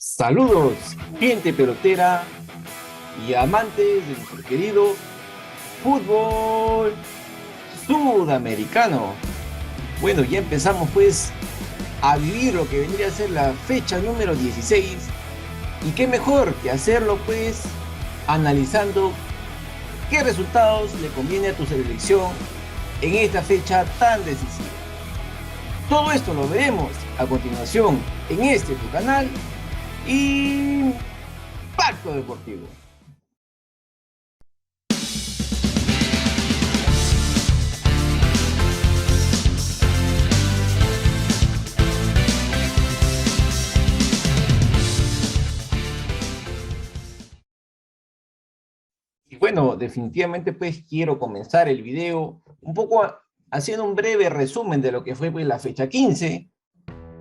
Saludos, gente pelotera y amantes de nuestro querido fútbol sudamericano. Bueno, ya empezamos pues a vivir lo que vendría a ser la fecha número 16. Y qué mejor que hacerlo pues analizando qué resultados le conviene a tu selección en esta fecha tan decisiva. Todo esto lo veremos a continuación en este tu canal Impacto Deportivo. Y bueno, definitivamente pues quiero comenzar el video un poco haciendo un breve resumen de lo que fue pues la fecha 15,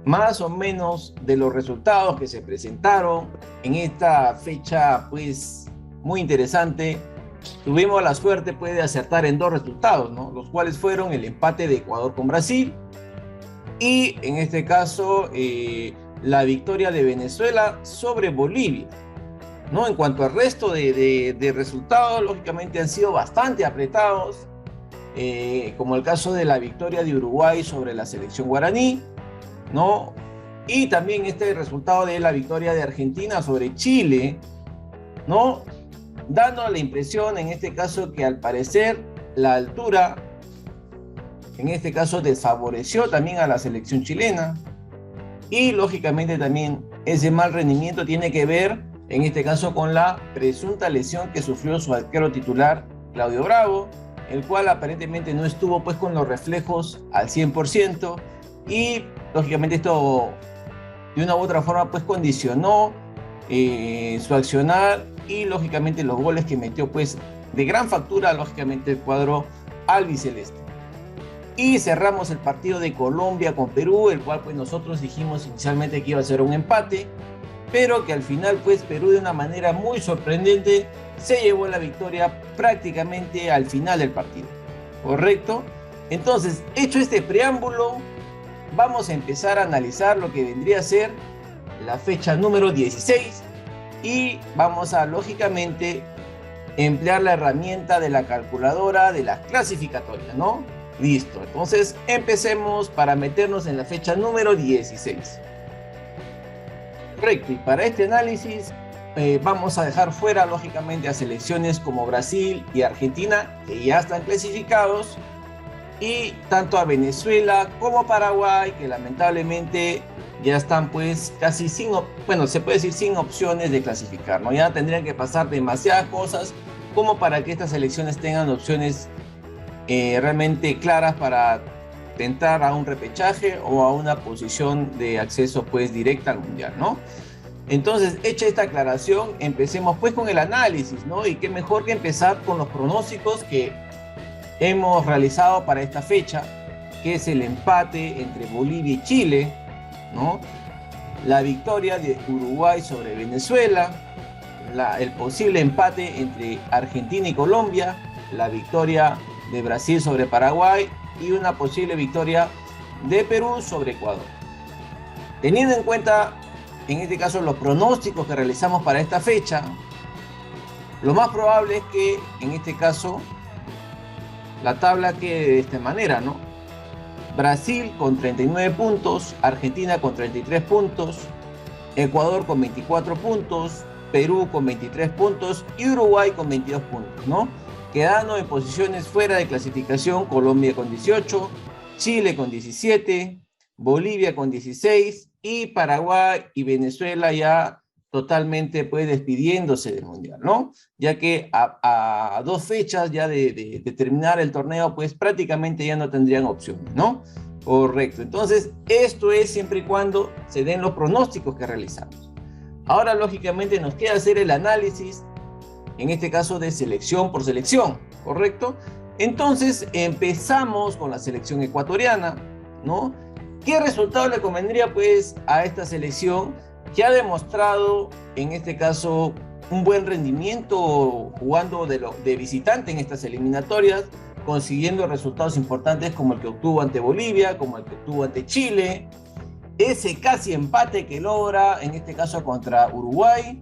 más o menos de los resultados que se presentaron en esta fecha pues muy interesante. Tuvimos la suerte pues de acertar en dos resultados, ¿no? Los cuales fueron el empate de Ecuador con Brasil y en este caso la victoria de Venezuela sobre Bolivia, ¿no? En cuanto al resto de resultados, lógicamente han sido bastante apretados, como el caso de la victoria de Uruguay sobre la selección guaraní, ¿no? Y también este resultado de la victoria de Argentina sobre Chile, ¿no? Dando la impresión en este caso que al parecer la altura en este caso desfavoreció también a la selección chilena y lógicamente también ese mal rendimiento tiene que ver en este caso con la presunta lesión que sufrió su arquero titular Claudio Bravo, el cual aparentemente no estuvo pues con los reflejos al 100% y lógicamente esto de una u otra forma pues condicionó su accionar y lógicamente los goles que metió pues de gran factura lógicamente el cuadro albiceleste. Y cerramos el partido de Colombia con Perú, el cual pues nosotros dijimos inicialmente que iba a ser un empate, pero que al final pues Perú de una manera muy sorprendente se llevó la victoria prácticamente al final del partido, ¿correcto? Entonces, hecho este preámbulo, vamos a empezar a analizar lo que vendría a ser la fecha número 16 y vamos a lógicamente emplear la herramienta de la calculadora de las clasificatorias, ¿no? Listo, entonces empecemos para meternos en la fecha número 16. Correcto, y para este análisis vamos a dejar fuera lógicamente a selecciones como Brasil y Argentina, que ya están clasificados, y tanto a Venezuela como Paraguay, que lamentablemente ya están pues casi sin, bueno, se puede decir sin opciones de clasificar, ¿no? Ya tendrían que pasar demasiadas cosas como para que estas selecciones tengan opciones realmente claras para entrar a un repechaje o a una posición de acceso pues directa al mundial, ¿no? Entonces, hecha esta aclaración, empecemos pues con el análisis, ¿no? Y qué mejor que empezar con los pronósticos que hemos realizado para esta fecha, que es el empate entre Bolivia y Chile, ¿no? La victoria de Uruguay sobre Venezuela, el posible empate entre Argentina y Colombia, la victoria de Brasil sobre Paraguay y una posible victoria de Perú sobre Ecuador. Teniendo en cuenta, en este caso, los pronósticos que realizamos para esta fecha, lo más probable es que, en este caso, la tabla quede de esta manera, ¿no? Brasil con 39 puntos, Argentina con 33 puntos, Ecuador con 24 puntos, Perú con 23 puntos y Uruguay con 22 puntos, ¿no? Quedando en posiciones fuera de clasificación Colombia con 18, Chile con 17, Bolivia con 16 y Paraguay y Venezuela ya totalmente pues despidiéndose del mundial, ¿no? Ya que a dos fechas ya de terminar el torneo pues prácticamente ya no tendrían opciones, ¿no? Correcto, entonces esto es siempre y cuando se den los pronósticos que realizamos. Ahora lógicamente nos queda hacer el análisis en este caso de selección por selección, ¿correcto? Entonces empezamos con la selección ecuatoriana, ¿no? ¿Qué resultado le convendría pues a esta selección que ha demostrado en este caso un buen rendimiento jugando de visitante en estas eliminatorias, consiguiendo resultados importantes como el que obtuvo ante Bolivia, como el que obtuvo ante Chile, ese casi empate que logra, en este caso contra Uruguay,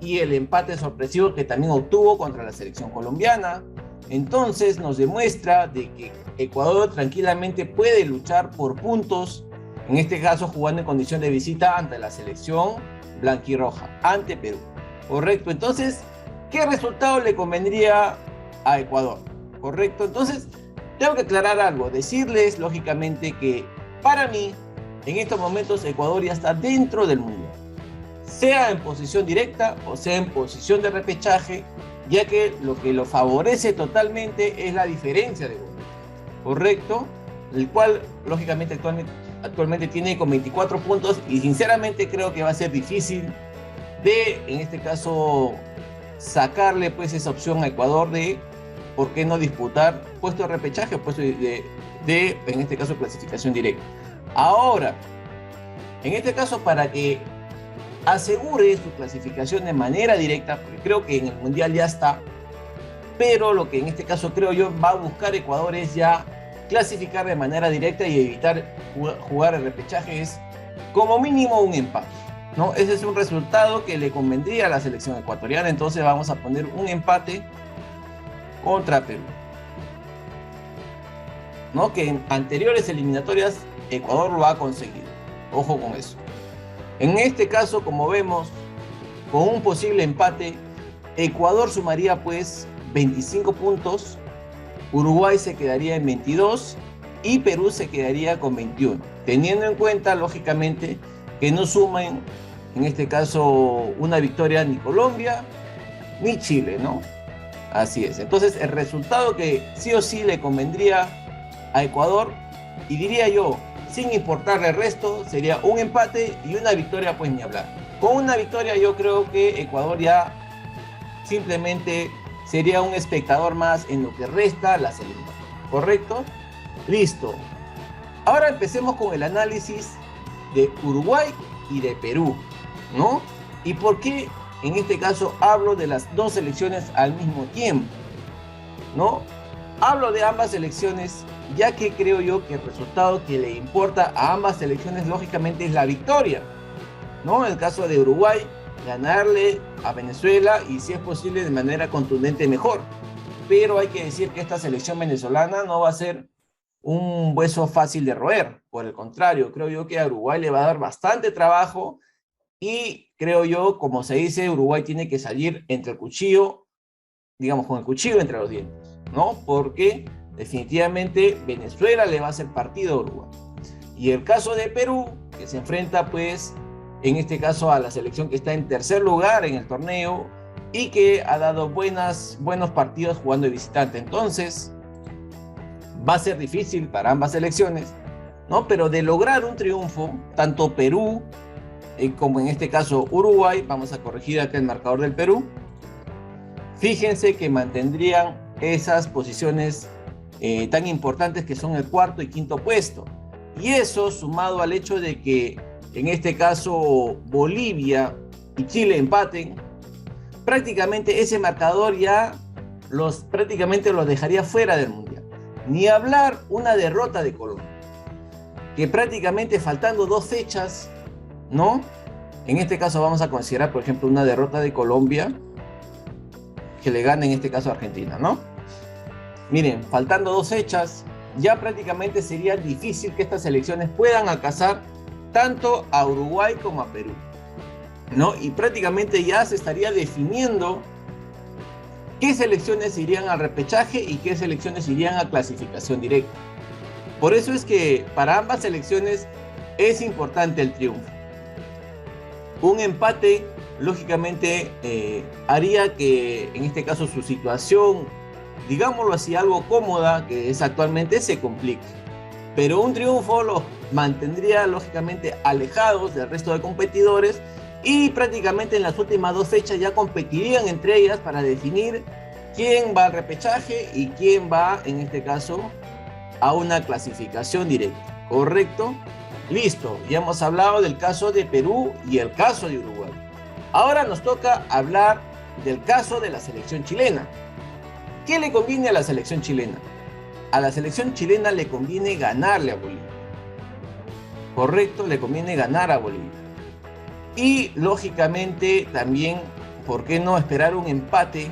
y el empate sorpresivo que también obtuvo contra la selección colombiana. Entonces nos demuestra de que Ecuador tranquilamente puede luchar por puntos, en este caso jugando en condición de visita ante la selección blanquirroja, ante Perú. Correcto, entonces, ¿qué resultado le convendría a Ecuador? Correcto, entonces, tengo que aclarar algo, decirles lógicamente que para mí, en estos momentos Ecuador ya está dentro del mundial, sea en posición directa o sea en posición de repechaje, ya que lo favorece totalmente es la diferencia de goles, correcto, el cual lógicamente actualmente tiene con 24 puntos y sinceramente creo que va a ser difícil de, en este caso, sacarle pues esa opción a Ecuador de por qué no disputar puesto de repechaje o puesto de en este caso clasificación directa. Ahora, en este caso, para que asegure su clasificación de manera directa, porque creo que en el mundial ya está, pero lo que en este caso creo yo va a buscar Ecuador es ya clasificar de manera directa y evitar jugar el repechaje, es como mínimo un empate, ¿no? Ese es un resultado que le convendría a la selección ecuatoriana, entonces vamos a poner un empate contra Perú, ¿no? Que en anteriores eliminatorias Ecuador lo ha conseguido, ojo con eso. En este caso, como vemos, con un posible empate, Ecuador sumaría pues 25 puntos, Uruguay se quedaría en 22 y Perú se quedaría con 21, teniendo en cuenta, lógicamente, que no sumen, en este caso, una victoria ni Colombia ni Chile, ¿no? Así es. Entonces, el resultado que sí o sí le convendría a Ecuador, y diría yo, sin importarle el resto, sería un empate y una victoria, pues ni hablar. Con una victoria yo creo que Ecuador ya simplemente sería un espectador más en lo que resta la eliminatorias, ¿correcto? Listo. Ahora empecemos con el análisis de Uruguay y de Perú, ¿no? ¿Y por qué en este caso hablo de las dos selecciones al mismo tiempo, ¿no? Hablo de ambas selecciones ya que creo yo que el resultado que le importa a ambas selecciones lógicamente es la victoria, ¿no? En el caso de Uruguay, ganarle a Venezuela y si es posible de manera contundente mejor. Pero hay que decir que esta selección venezolana no va a ser un hueso fácil de roer. Por el contrario, creo yo que a Uruguay le va a dar bastante trabajo y creo yo, como se dice, Uruguay tiene que salir entre el cuchillo, digamos con el cuchillo entre los dientes, ¿no? Porque definitivamente Venezuela le va a hacer partido a Uruguay. Y el caso de Perú, que se enfrenta pues en este caso a la selección que está en tercer lugar en el torneo y que ha dado buenos partidos jugando de visitante. Entonces, va a ser difícil para ambas selecciones, ¿no? Pero de lograr un triunfo, tanto Perú como en este caso Uruguay, vamos a corregir acá el marcador del Perú, fíjense que mantendrían esas posiciones tan importantes que son el cuarto y quinto puesto. Y eso sumado al hecho de que en este caso Bolivia y Chile empaten, prácticamente ese marcador ya prácticamente los dejaría fuera del mundial. Ni hablar una derrota de Colombia, que prácticamente faltando 2 fechas, ¿no? En este caso vamos a considerar, por ejemplo, una derrota de Colombia que le gane en este caso a Argentina, ¿no? Miren, faltando 2 fechas, ya prácticamente sería difícil que estas selecciones puedan alcanzar tanto a Uruguay como a Perú, ¿no? Y prácticamente ya se estaría definiendo qué selecciones irían al repechaje y qué selecciones irían a clasificación directa. Por eso es que para ambas selecciones es importante el triunfo. Un empate, lógicamente, haría que en este caso su situación, digámoslo así, algo cómoda, que es actualmente, se complique. Pero un triunfo los mantendría lógicamente alejados del resto de competidores y prácticamente en las últimas 2 fechas ya competirían entre ellas para definir quién va al repechaje y quién va, en este caso, a una clasificación directa. ¿Correcto? Listo, ya hemos hablado del caso de Perú y el caso de Uruguay. Ahora nos toca hablar del caso de la selección chilena. ¿Qué le conviene a la selección chilena? A la selección chilena le conviene ganarle a Bolivia. Correcto, le conviene ganar a Bolivia. Y lógicamente también, ¿por qué no esperar un empate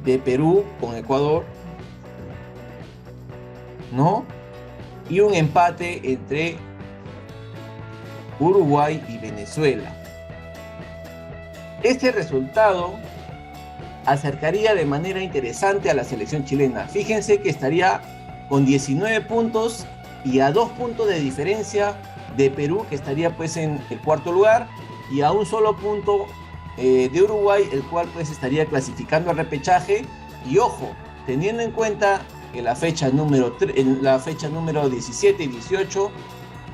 de Perú con Ecuador? ¿No? Y un empate entre Uruguay y Venezuela. Este resultado acercaría de manera interesante a la selección chilena. Fíjense que estaría con 19 puntos y a 2 puntos de diferencia de Perú, que estaría pues en el cuarto lugar, y a un solo punto de Uruguay, el cual pues estaría clasificando al repechaje. Y ojo, teniendo en cuenta que la fecha número 17 y 18,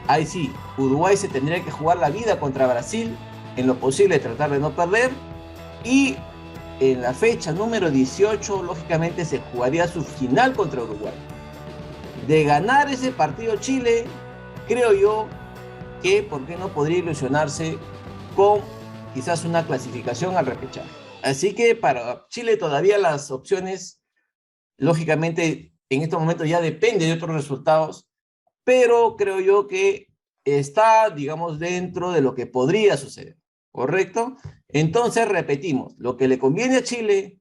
ahí sí, Uruguay se tendría que jugar la vida contra Brasil, en lo posible tratar de no perder, y en la fecha número 18, lógicamente se jugaría su final contra Uruguay. De ganar ese partido Chile, creo yo que, ¿por qué no podría ilusionarse con quizás una clasificación al repechaje? Así que para Chile todavía las opciones, lógicamente, en estos momentos ya depende de otros resultados, pero creo yo que está, digamos, dentro de lo que podría suceder, ¿correcto? Entonces, repetimos, lo que le conviene a Chile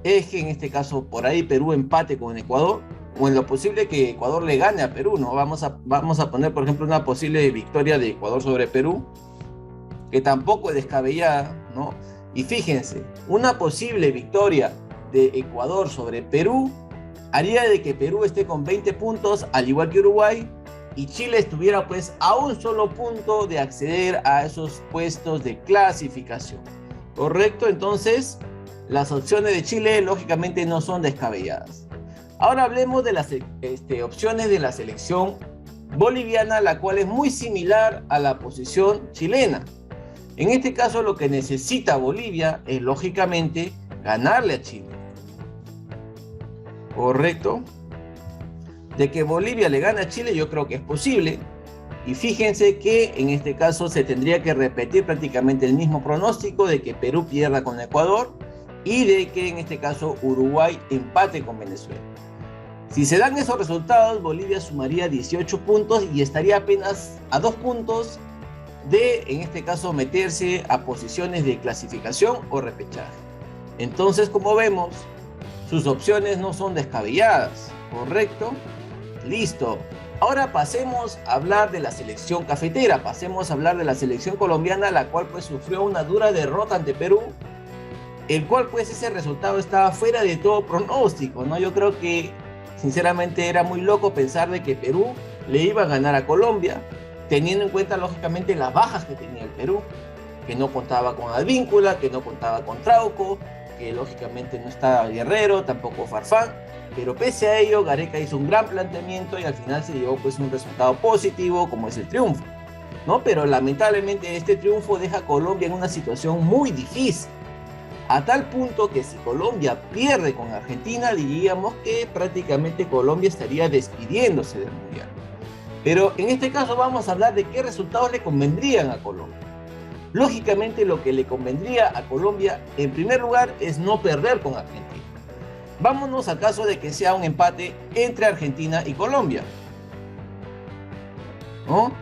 es que en este caso, por ahí Perú empate con Ecuador, o en lo posible que Ecuador le gane a Perú, ¿no? Vamos a poner, por ejemplo, una posible victoria de Ecuador sobre Perú, que tampoco es descabellada, ¿no? Y fíjense, una posible victoria de Ecuador sobre Perú haría de que Perú esté con 20 puntos, al igual que Uruguay, y Chile estuviera pues a un solo punto de acceder a esos puestos de clasificación. ¿Correcto? Entonces, las opciones de Chile lógicamente no son descabelladas. Ahora hablemos de las opciones de la selección boliviana, la cual es muy similar a la posición chilena. En este caso, lo que necesita Bolivia es lógicamente ganarle a Chile. ¿Correcto? De que Bolivia le gane a Chile, yo creo que es posible. Y fíjense que en este caso se tendría que repetir prácticamente el mismo pronóstico de que Perú pierda con Ecuador y de que en este caso Uruguay empate con Venezuela. Si se dan esos resultados, Bolivia sumaría 18 puntos y estaría apenas a 2 puntos de, en este caso, meterse a posiciones de clasificación o repechaje. Entonces, como vemos, sus opciones no son descabelladas, ¿correcto? Listo. Ahora pasemos a hablar de la selección cafetera, pasemos a hablar de la selección colombiana, la cual pues sufrió una dura derrota ante Perú, el cual pues ese resultado estaba fuera de todo pronóstico, ¿no? Yo creo que sinceramente era muy loco pensar de que Perú le iba a ganar a Colombia, teniendo en cuenta lógicamente las bajas que tenía el Perú, que no contaba con Advíncula, que no contaba con Trauco, que lógicamente no estaba Guerrero, tampoco Farfán, pero pese a ello Gareca hizo un gran planteamiento y al final se llevó pues un resultado positivo como es el triunfo, ¿no? Pero lamentablemente este triunfo deja a Colombia en una situación muy difícil, a tal punto que si Colombia pierde con Argentina, diríamos que prácticamente Colombia estaría despidiéndose del Mundial. Pero en este caso vamos a hablar de qué resultados le convendrían a Colombia. Lógicamente lo que le convendría a Colombia en primer lugar es no perder con Argentina. Vámonos al caso de que sea un empate entre Argentina y Colombia, ¿no?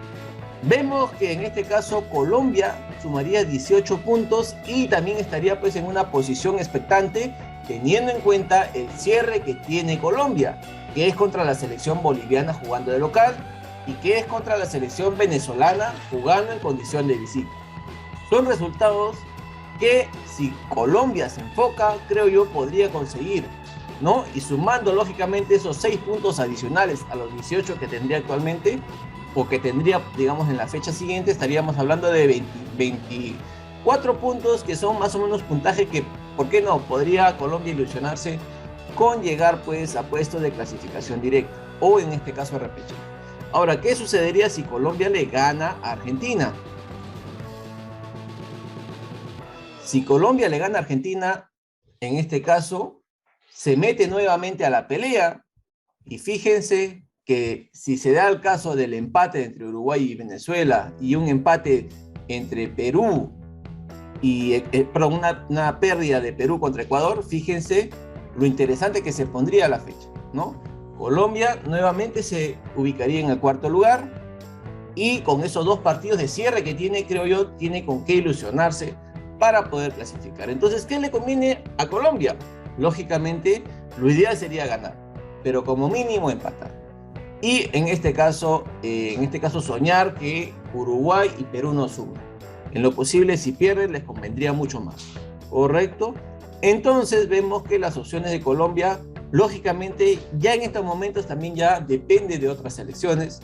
Vemos que en este caso Colombia sumaría 18 puntos y también estaría pues en una posición expectante, teniendo en cuenta el cierre que tiene Colombia, que es contra la selección boliviana jugando de local y que es contra la selección venezolana jugando en condición de visita. Son resultados que si Colombia se enfoca, creo yo podría conseguir, ¿no? Y sumando lógicamente esos 6 puntos adicionales a los 18 que tendría actualmente, o que tendría, digamos, en la fecha siguiente, estaríamos hablando de 24 puntos, que son más o menos puntaje que, ¿por qué no? Podría Colombia ilusionarse con llegar pues a puestos de clasificación directa, o en este caso a repechaje. Ahora, ¿qué sucedería si Colombia le gana a Argentina? Si Colombia le gana a Argentina, en este caso, se mete nuevamente a la pelea, y fíjense que si se da el caso del empate entre Uruguay y Venezuela y un empate entre Perú y perdón, una pérdida de Perú contra Ecuador, fíjense lo interesante que se pondría la fecha, ¿no? Colombia nuevamente se ubicaría en el cuarto lugar y con esos 2 partidos de cierre que tiene, creo yo, tiene con qué ilusionarse para poder clasificar. Entonces, ¿qué le conviene a Colombia? Lógicamente, lo ideal sería ganar, pero como mínimo empatar. Y en este caso soñar que Uruguay y Perú no suban. En lo posible, si pierden, les convendría mucho más. ¿Correcto? Entonces vemos que las opciones de Colombia, lógicamente, ya en estos momentos también ya depende de otras selecciones,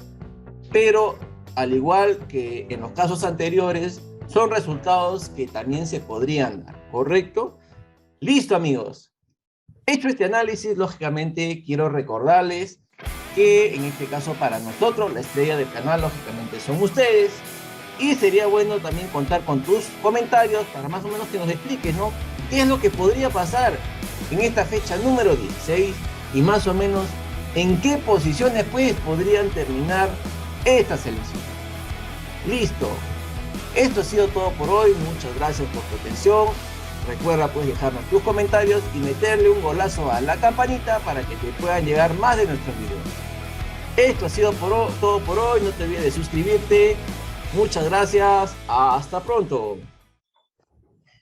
pero al igual que en los casos anteriores, son resultados que también se podrían dar, ¿correcto? Listo, amigos. Hecho este análisis, lógicamente quiero recordarles que en este caso para nosotros la estrella del canal lógicamente son ustedes, y sería bueno también contar con tus comentarios para más o menos que nos expliques, ¿no? ¿Qué es lo que podría pasar en esta fecha número 16 y más o menos en qué posiciones pues podrían terminar esta selección? Listo. Esto ha sido todo por hoy. Muchas gracias por tu atención. Recuerda pues dejarnos tus comentarios y meterle un golazo a la campanita para que te puedan llegar más de nuestros videos. Esto ha sido todo por hoy. No te olvides de suscribirte. Muchas gracias. Hasta pronto.